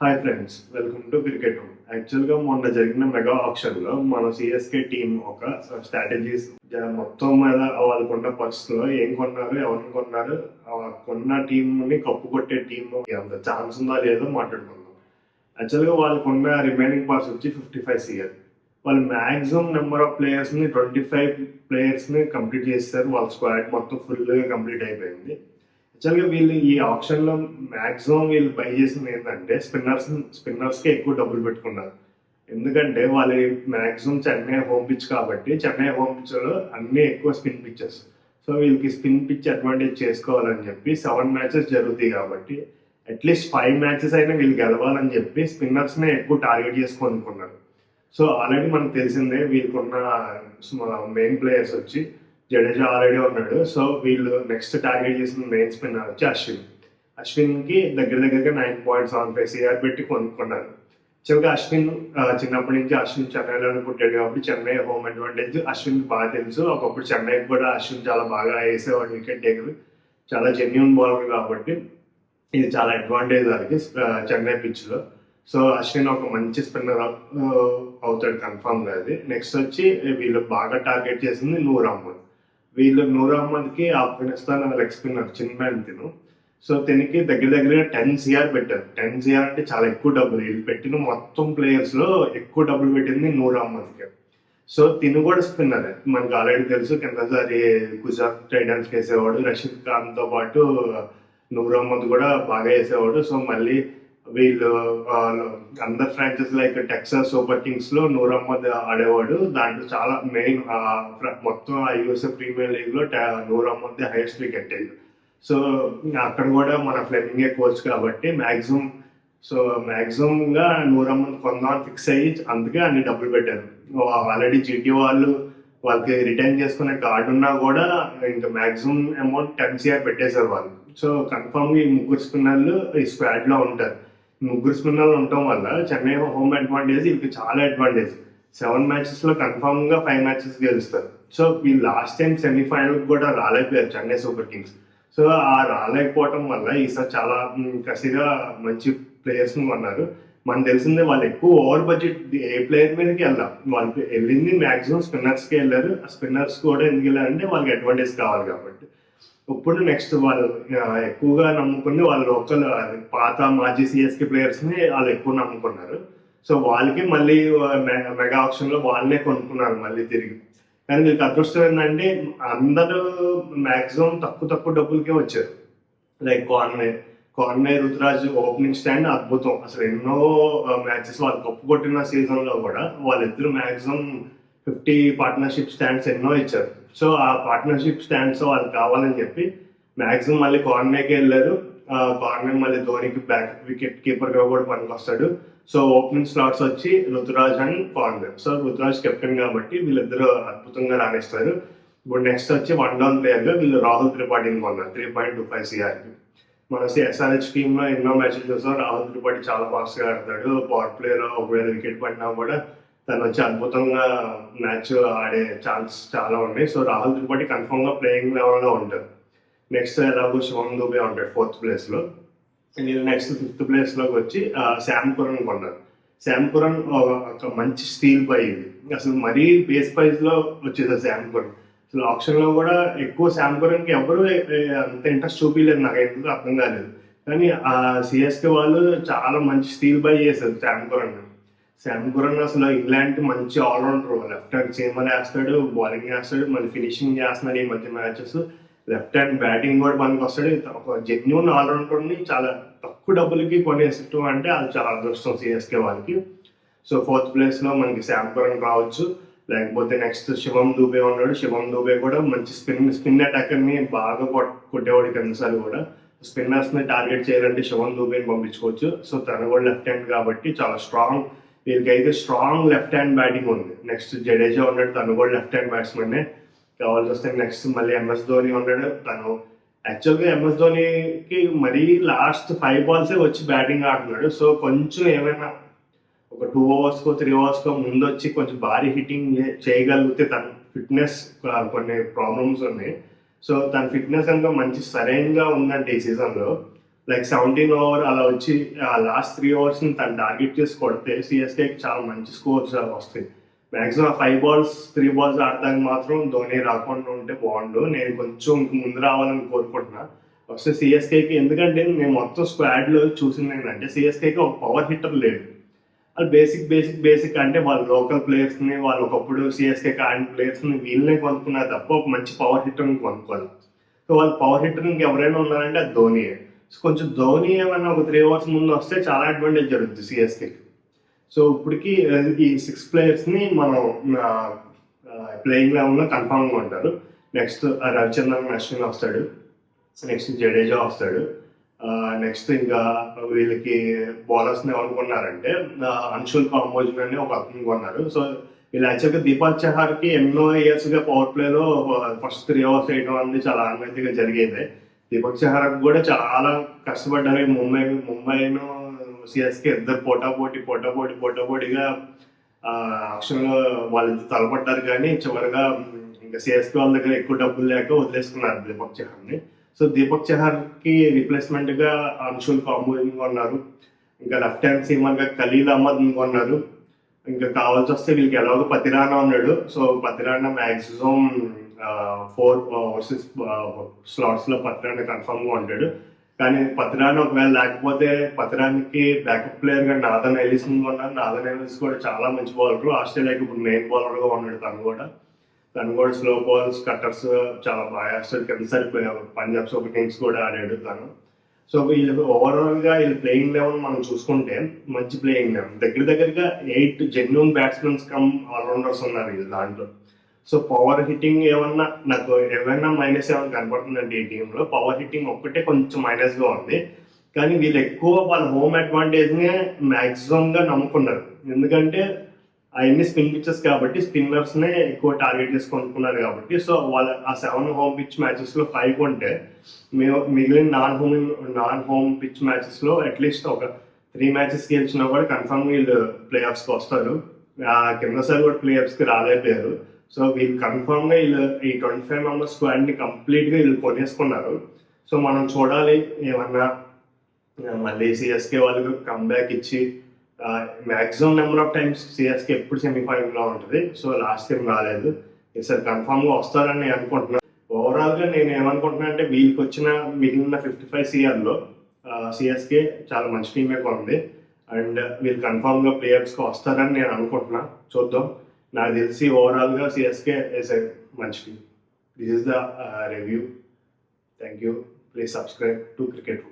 Hi friends, welcome to cricket room. యాక్చువల్గా మొన్న జరిగిన మెగా ఆప్షన్లో మన సిఎస్కే టీం ఒక స్ట్రాటజీస్ మొత్తం మీద వాళ్ళకున్న పరిస్థితుల్లో ఏం కొన్నారు, ఎవరిని కొన్నారు, కొన్న టీంని కప్పు కొట్టే టీం అంత ఛాన్స్ ఉందా లేదో మాట్లాడుకుందాం. యాక్చువల్గా వాళ్ళకున్న రిమైనింగ్ పార్ట్స్ వచ్చి 55 సిఆర్. వాళ్ళు మ్యాక్సిమం నెంబర్ ఆఫ్ ప్లేయర్స్ని 25 ప్లేయర్స్ని కంప్లీట్ చేస్తారు. వాళ్ళ స్క్వాడ్ మొత్తం ఫుల్గా కంప్లీట్ అయిపోయింది. యాక్చువల్గా వీళ్ళు ఈ ఆప్షన్లో మ్యాక్సిమం వీళ్ళు బై చేసింది ఏంటంటే స్పిన్నర్స్కి ఎక్కువ డబ్బులు పెట్టుకున్నారు. ఎందుకంటే వాళ్ళు మ్యాక్సిమం చెన్నై హోమ్ పిచ్ కాబట్టి చెన్నై హోమ్ పిచ్లో అన్నీ ఎక్కువ స్పిన్ పిచ్చెస్. సో వీళ్ళకి స్పిన్ పిచ్ అడ్వాంటేజ్ చేసుకోవాలని చెప్పి 7 మ్యాచెస్ జరుగుతాయి కాబట్టి అట్లీస్ట్ 5 మ్యాచెస్ అయినా వీళ్ళు గెలవాలని చెప్పి స్పిన్నర్స్నే ఎక్కువ టార్గెట్ చేసుకొనుకున్నారు. సో ఆల్రెడీ మనకు తెలిసిందే వీళ్ళకున్న మెయిన్ ప్లేయర్స్ వచ్చి జడేజా ఆల్రెడీ ఉన్నాడు. సో వీళ్ళు నెక్స్ట్ టార్గెట్ చేసిన మెయిన్ స్పిన్నర్ వచ్చి అశ్విన్కి దగ్గరగా 9.75 సిఆర్ పెట్టి కొనుక్కున్నారు. చివరిగా అశ్విన్ చిన్నప్పటి నుంచి అశ్విన్ చెన్నైలోనే పుట్టాడు కాబట్టి చెన్నై హోమ్ అడ్వాంటేజ్ అశ్విన్ బాగా తెలుసు. ఒకప్పుడు చెన్నైకి కూడా అశ్విన్ చాలా బాగా వేసేవాడు, వికెట్ టేకర్, చాలా జెన్యున్ బౌలర్ కాబట్టి ఇది చాలా అడ్వాంటేజ్ వాళ్ళకి చెన్నై పిచ్లో. సో అశ్విన్ ఒక మంచి స్పిన్నర్ అవుతాడు కన్ఫామ్గా. అది నెక్స్ట్ వచ్చి వీళ్ళు బాగా టార్గెట్ చేసింది నూర్ అహ్మద్. వీళ్ళు నూర్ అహ్మద్కి ఆఫ్ఘనిస్తాన్ లెగ్ స్పిన్నర్ చిన్మ్యాన్ తిను. సో దీనికి దగ్గరగా 10 సిఆర్ పెట్టారు. 10 సిఆర్ అంటే చాలా ఎక్కువ డబ్బులు. వీళ్ళు పెట్టిన మొత్తం ప్లేయర్స్లో ఎక్కువ డబ్బులు పెట్టింది నూర్ అహ్మద్కి. సో తిను కూడా స్పిన్నర్, మనకు ఆల్రెడీ తెలుసు. కిందసారి గుజరాత్ టైటన్స్ వేసేవాడు. రషీద్ ఖాన్తో పాటు నూర్ అహ్మద్ కూడా బాగా వేసేవాడు. సో మళ్ళీ వీళ్ళు అందర్ franchise like Texas super Kings లో నూర్ అహ్మద్ ఆడేవాడు. దాంట్లో చాలా మెయిన్ మొత్తం యూఎస్ఏ ప్రీమియర్ లీగ్ లో Noor Ahmad highest wicket. So అక్కడ కూడా మన ఫ్లెమింగే కోచ్ కాబట్టి మ్యాక్సిమం గా నూర్ అహ్మద్ కొందామని ఫిక్స్ అయ్యి అందుకే అన్ని డబ్బులు పెట్టారు. ఆల్రెడీ జీటీ వాళ్ళకి రిటర్న్ చేసుకునే కార్డు ఉన్నా కూడా ఇంకా మ్యాక్సిమం అమౌంట్ 10 సిఆర్ పెట్టేశారు వాళ్ళు. సో కన్ఫర్మ్ గా ఈ ముగ్గురు స్పిన్నర్లు ఈ స్క్వాడ్ లో ఉంటారు. ముగ్గురు స్పిన్నర్లు ఉండటం వల్ల చెన్నై హోమ్ అడ్వాంటేజ్ వీళ్ళకి చాలా అడ్వాంటేజ్. 7 మ్యాచెస్ లో కన్ఫర్మ్ గా 5 మ్యాచెస్ గెలుస్తారు. సో వీళ్ళు లాస్ట్ టైం సెమీఫైనల్ కూడా రాలేకపోయారు చెన్నై సూపర్ కింగ్స్. సో ఆ రాలేకపోవటం వల్ల ఈసారి చాలా కసిగా మంచి ప్లేయర్స్ కొన్నారు. మనకు తెలిసిందే వాళ్ళు ఎక్కువ ఓవర్ బడ్జెట్ ఏ ప్లేయర్ మీదకి వెళ్ళాం. వాళ్ళకి వెళ్ళింది మ్యాక్సిమం స్పిన్నర్స్కి వెళ్ళారు. ఆ స్పిన్నర్స్ కూడా ఎందుకు వెళ్ళారంటే వాళ్ళకి అడ్వాంటేజ్ కావాలి కాబట్టి. ఇప్పుడు నెక్స్ట్ వాళ్ళు ఎక్కువగా నమ్ముకుంది వాళ్ళ లోకల్ పాత మాజీ సిఎస్కే ప్లేయర్స్ని వాళ్ళు ఎక్కువ నమ్ముకున్నారు. సో వాళ్ళకి మళ్ళీ మెగా ఆప్షన్లో వాళ్ళనే కొనుక్కున్నారు మళ్ళీ తిరిగి. కానీ వీళ్ళకి అదృష్టం ఏంటంటే అందరూ మ్యాక్సిమం తక్కువ డబ్బులకే వచ్చారు. లైక్ కార్నే రుతురాజ్ ఓపెనింగ్ స్టాండ్ అద్భుతం. అసలు ఎన్నో మ్యాచెస్ వాళ్ళు కప్పు కొట్టిన సీజన్లో కూడా వాళ్ళిద్దరు మ్యాక్సిమం 50 పార్ట్నర్షిప్ స్టాండ్స్ ఎన్నో ఇచ్చారు. సో ఆ పార్ట్నర్షిప్ స్టాండ్స్ వాళ్ళకి కావాలని చెప్పి మ్యాక్సిమం మళ్ళీ కార్నేకి వెళ్ళారు. కార్నే మళ్ళీ ధోనికి బ్యాక్ వికెట్ కీపర్గా కూడా పనికొస్తాడు. సో ఓపెనింగ్ స్లాట్స్ వచ్చి రుతురాజ్ అండ్ కార్నే. సో రుతురాజ్ కెప్టెన్ కాబట్టి వీళ్ళిద్దరూ అద్భుతంగా రాణిస్తారు. ఇప్పుడు నెక్స్ట్ వచ్చి 1 డౌన్ ప్లేయర్గా వీళ్ళు రాహుల్ త్రిపాఠిని కొన్నారు 3.25 సిఆర్కి. మన ఎస్ఆర్హెచ్ టీంలో ఎన్నో మ్యాచెస్ చూసాం. రాహుల్ త్రిపాఠి చాలా బాగా ఆడతాడు. పవర్ ప్లేలో ఒకవేళ వికెట్ పడినా కూడా తను వచ్చి అద్భుతంగా మ్యాచ్ ఆడే ఛాన్స్ చాలా ఉన్నాయి. సో రాహుల్ త్రిపాఠి కన్ఫర్మ్ గా ప్లేయింగ్ లెవెల్లో ఉంటారు. నెక్స్ట్ ఎలాగో శివం దూబే ఉంటాడు 4th ప్లేస్లో. వీళ్ళు నెక్స్ట్ 5th ప్లేస్లోకి వచ్చి శామ్ కురన్ కొన్నారు. శామ్ కురన్ ఒక మంచి స్టీల్ బై. ఇది అసలు మరీ బేస్ ప్రైజ్లో వచ్చేది శామ్ కురన్. అసలు ఆప్షన్లో కూడా ఎక్కువ శామ్ కురన్కి ఎవరు అంత ఇంట్రెస్ట్ చూపించలేదు, నాకు ఎందుకు అర్థం కాలేదు. కానీ ఆ సిఎస్కే వాళ్ళు చాలా మంచి స్టీల్ బై చేశారు శామ్ కురన్ అసలు ఇంగ్లాండ్ మంచి ఆల్రౌండర్. లెఫ్ట్ హ్యాండ్ సీమర్ వేస్తాడు, బౌలింగ్ వేస్తాడు, మళ్ళీ ఫినిషింగ్ చేస్తున్నాడు. ఈ మధ్య మ్యాచెస్ లెఫ్ట్ హ్యాండ్ బ్యాటింగ్ కూడా పనికి వస్తాడు. ఒక జెన్యూన్ ఆల్రౌండర్ని చాలా తక్కువ డబ్బులకి కొనేసటం అంటే అది చాలా అదృష్టం సిఎస్కే వాళ్ళకి. సో 4th ప్లేస్లో మనకి శామ్ కురన్ రావచ్చు. లేకపోతే నెక్స్ట్ శివం దూబే ఉన్నాడు. శివం దూబే కూడా మంచి స్పిన్ అటాకర్ని బాగా కొట్టేవాడు కిందసారి కూడా. స్పిన్నర్స్ని టార్గెట్ చేయాలంటే శివం దూబేని పంపించుకోవచ్చు. సో తను కూడా లెఫ్ట్ హ్యాండ్ కాబట్టి చాలా స్ట్రాంగ్. వీళ్ళకైతే స్ట్రాంగ్ లెఫ్ట్ హ్యాండ్ బ్యాటింగ్ ఉంది. నెక్స్ట్ జడేజా ఉన్నాడు, తను కూడా లెఫ్ట్ హ్యాండ్ బ్యాట్స్మెన్ కావాల్సి వస్తే. నెక్స్ట్ మళ్ళీ ఎంఎస్ ధోని ఉన్నాడు. తను యాక్చువల్గా ఎంఎస్ ధోనికి మరీ లాస్ట్ 5 బాల్సే వచ్చి బ్యాటింగ్ ఆడుతున్నాడు. సో కొంచెం ఏమైనా ఒక 2 ఓవర్స్కో 3 ఓవర్స్కో ముందు వచ్చి కొంచెం భారీ హిట్టింగ్ చేయగలిగితే తన ఫిట్నెస్ కొన్ని ప్రాబ్లమ్స్ ఉన్నాయి. సో తన ఫిట్నెస్ కనుక మంచి సరైనగా ఉందంటే ఈ సీజన్లో లైక్ 17 ఓవర్ అలా వచ్చి ఆ లాస్ట్ 3 ఓవర్స్ని తను టార్గెట్ చేసి కొడితే సిఎస్కేకి చాలా మంచి స్కోర్స్ వస్తాయి. మ్యాక్సిమం 5 బాల్స్ 3 బాల్స్ ఆడడానికి మాత్రం ధోని రాకుండా ఉంటే బాగుండు. నేను కొంచెం ముందు రావాలని కోరుకుంటున్నా. వస్తే సిఎస్కేకి, ఎందుకంటే నేను మొత్తం స్క్వాడ్లో చూసింది ఏంటంటే సిఎస్కేకి ఒక పవర్ హిట్టర్ లేడు. వాళ్ళు బేసిక్ అంటే వాళ్ళ లోకల్ ప్లేయర్స్ని, వాళ్ళు ఒకప్పుడు సిఎస్కేకి ఆడిన ప్లేయర్స్ని వీళ్ళనే కొనుక్కున్నారు తప్ప ఒక మంచి పవర్ హిట్టర్ని కొనుక్కోవాలి. సో వాళ్ళు పవర్ హిట్టర్కి ఎవరైనా ఉన్నారంటే అది ధోనియే. సో కొంచెం ధోని ఏమైనా ఒక 3 ఓవర్స్ ముందు వస్తే చాలా అడ్వాంటేజ్ జరుగుతుంది సిఎస్కేకి. సో ఇప్పటికి ఈ 6 ప్లేయర్స్ని మనం ప్లేయింగ్ లెవెల్లో కన్ఫామ్గా ఉంటారు. నెక్స్ట్ రవిచంద్రన్ అశ్విన్ వస్తాడు, నెక్స్ట్ జడేజా వస్తాడు, నెక్స్ట్ ఇంకా వీళ్ళకి బౌలర్స్ని ఎవరుకున్నారంటే అన్షుల్ కాంబోజ్ అని ఒక అతను కొన్నారు. సో వీళ్ళు యాక్చువల్గా దీపక్ చహార్కి ఎన్నో ఇయర్స్గా పవర్ ప్లేలో ఫస్ట్ 3 ఓవర్స్ వేయడం అనేది చాలా ఆనందంగా జరిగేది. దీపక్ చహార్కి కూడా చాలా కష్టపడ్డారు. ముంబైను సిఎస్కే ఇద్దరు పోటాపోటీగా ఆప్షన్లో వాళ్ళు తలపడ్డారు, కానీ చివరిగా ఇంకా సిఎస్కే వాళ్ళ దగ్గర ఎక్కువ డబ్బులు లేక వదిలేసుకున్నారు దీపక్ చహార్ని. సో దీపక్ చహార్కి రీప్లేస్మెంట్గా అన్షుల్ కాంబోజ్ కొన్నారు. ఇంకా లెఫ్ట్ హ్యాండ్ సీమర్గా ఖలీల్ అహ్మద్ కొన్నారు. ఇంకా కావాల్సి వస్తే వీళ్ళకి ఎలాగో పతిరానా ఉన్నాడు. సో పతిరానా మ్యాక్సిమం 4 స్లాట్స్లో పతిరానా కన్ఫర్మ్గా ఉంటాడు. కానీ పతిరానా ఒకవేళ లేకపోతే పతిరానికి బ్యాకప్ ప్లేయర్గా నాథన్ ఎలిస్ ఉన్నారు. నాథన్ ఎలిస్ కూడా చాలా మంచి బౌలర్, ఆస్ట్రేలియాకి ఇప్పుడు మెయిన్ బౌలర్గా ఉన్నాడు. తను కూడా స్లో బాల్స్ కట్టర్స్ చాలా బాగా వేస్తాడు. కిందసారి పంజాబ్ సూపర్ కింగ్స్ కూడా ఆడాడు తను. సో వీళ్ళు ఓవరాల్గా వీళ్ళు ప్లేయింగ్ లెవెల్ మనం చూసుకుంటే మంచి ప్లేయింగ్ లెవెల్, దగ్గరగా 8 జెన్యూన్ బ్యాట్స్మెన్స్ కమ్ ఆల్రౌండర్స్ ఉన్నారు వీళ్ళు దాంట్లో. సో పవర్ హిట్టింగ్ నాకు ఏమైనా -7 కనపడుతుందండి ఈ టీంలో. పవర్ హిట్టింగ్ ఒక్కటే కొంచెం మైనస్గా ఉంది, కానీ వీళ్ళు ఎక్కువ వాళ్ళ హోమ్ అడ్వాంటేజ్నే మ్యాక్సిమంగా నమ్ముకున్నారు. ఎందుకంటే అవన్నీ స్పిన్ పిచ్చెస్ కాబట్టి స్పిన్నర్స్నే ఎక్కువ టార్గెట్ చేసుకుంటున్నారు కాబట్టి. సో వాళ్ళ ఆ 7 హోమ్ పిచ్ మ్యాచెస్లో 5 కొంటే మిగిలిన నాన్ హోమ్ పిచ్ మ్యాచెస్లో అట్లీస్ట్ ఒక 3 మ్యాచెస్ గెలిచినా కూడా కన్ఫర్మ్ వీళ్ళు ప్లే ఆఫ్స్కి వస్తారు. కిందసారి కూడా ప్లే ఆఫ్స్కి రాలేకపోయారు. సో వీళ్ళు కన్ఫర్మ్గా వీళ్ళు ఈ 25 మెంబర్స్ స్క్వాడ్ని కంప్లీట్గా వీళ్ళు కొనేసుకున్నారు. సో మనం చూడాలి ఏమన్నా మళ్ళీ సిఎస్కే వాళ్ళకి కంబ్యాక్ ఇచ్చి maximum number of times CSK ఎప్పుడు సెమీఫైనల్లో ఉంటుంది. సో లాస్ట్ టైం రాలేదు, ఈసారి కన్ఫామ్గా వస్తారని నేను అనుకుంటున్నాను. ఓవరాల్గా నేను ఏమనుకుంటున్నాను అంటే వీళ్ళకి వచ్చిన మిగిలిన 55 CRలో సిఎస్కే చాలా మంచి టీమే ఉంది. అండ్ వీళ్ళు కన్ఫామ్గా ప్లేయర్స్కి వస్తారని నేను అనుకుంటున్నా. చూద్దాం. నాకు తెలిసి ఓవరాల్గా సిఎస్కే ఇస్ ఎ మంచి team. This is the review. Thank you. Please subscribe to cricket.